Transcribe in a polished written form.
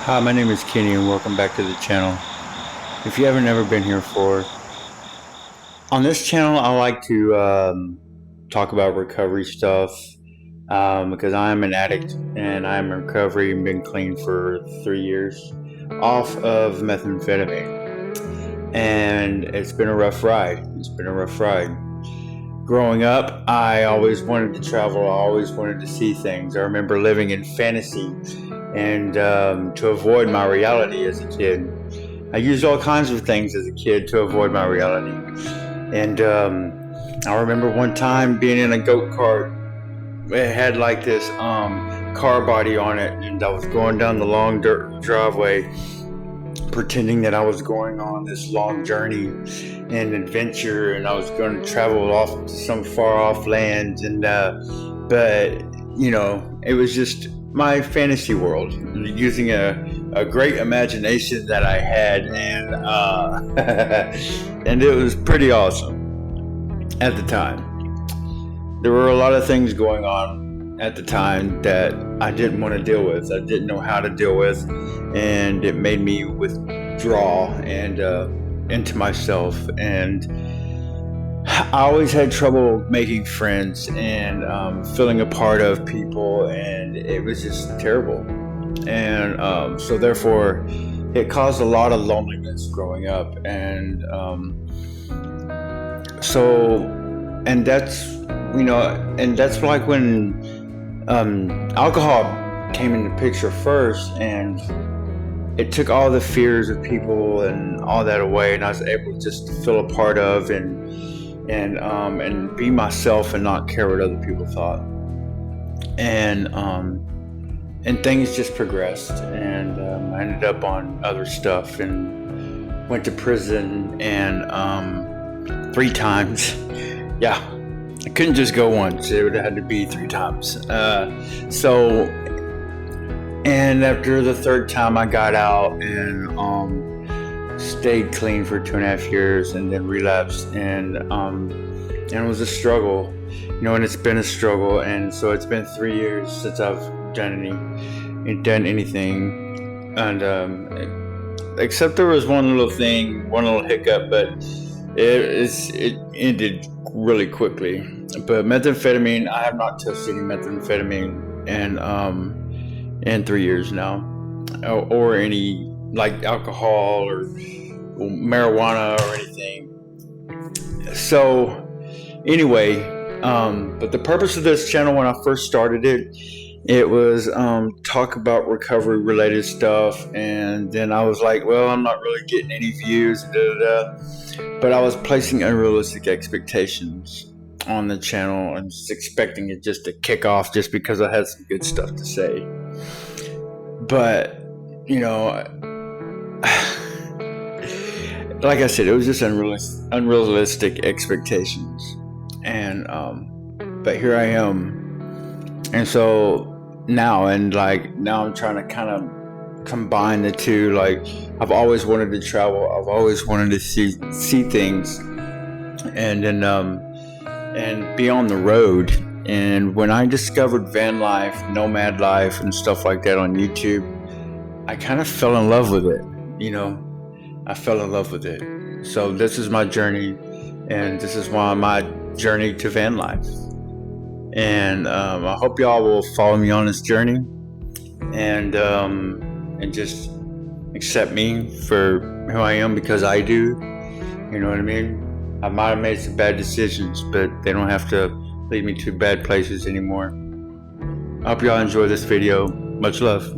Hi, my name is Kenny and welcome back to the channel. If you haven't ever been here before, on this channel I like to talk about recovery stuff because I am an addict and I'm in recovery and been clean for 3 years off of methamphetamine. And it's been a rough ride. Growing up, I always wanted to travel. I always wanted to see things. I remember living in fantasy and to avoid my reality as a kid. I used all kinds of things as a kid to avoid my reality. And I remember one time being in a goat cart. It had like this car body on it, and I was going down the long dirt driveway pretending that I was going on this long journey and adventure, and I was going to travel off to some far off land. And but it was just my fantasy world, using a great imagination that I had, and and it was pretty awesome at the time. There were a lot of things going on at the time that I didn't want to deal with. I didn't know how to deal with, and it made me withdraw and into myself. And I always had trouble making friends and feeling a part of people, and it was just terrible. And so therefore, it caused a lot of loneliness growing up. And that's like when alcohol came into picture first, and it took all the fears of people and all that away, and I was able just to feel a part of and be myself and not care what other people thought. And things just progressed, and I ended up on other stuff and went to prison, and 3 times. Yeah, I couldn't just go once. It would have had to be 3 times. And after the 3rd time, I got out and stayed clean for 2.5 years, and then relapsed. And it was a struggle, and it's been a struggle. And so it's been 3 years since I've done anything. And except there was one little hiccup, but it ended really quickly. But methamphetamine, I have not touched any methamphetamine in 3 years now, or any like alcohol or marijuana or anything. So anyway, but the purpose of this channel when I first started it was talk about recovery related stuff. And then I was like, well, I'm not really getting any views, but I was placing unrealistic expectations on the channel and just expecting it just to kick off just because I had some good stuff to say. But like I said, it was just unrealistic expectations. And but here I am. And so now I'm trying to kind of combine the two. Like, I've always wanted to travel, I've always wanted to see things, and then and be on the road. And when I discovered van life, nomad life, and stuff like that on YouTube, I kind of fell in love with it. I fell in love with it. So this is my journey, and this is why my journey to van life. And I hope y'all will follow me on this journey, and just accept me for who I am, because I do. You know what I mean? I might have made some bad decisions, but they don't have to lead me to bad places anymore. I hope y'all enjoy this video. Much love.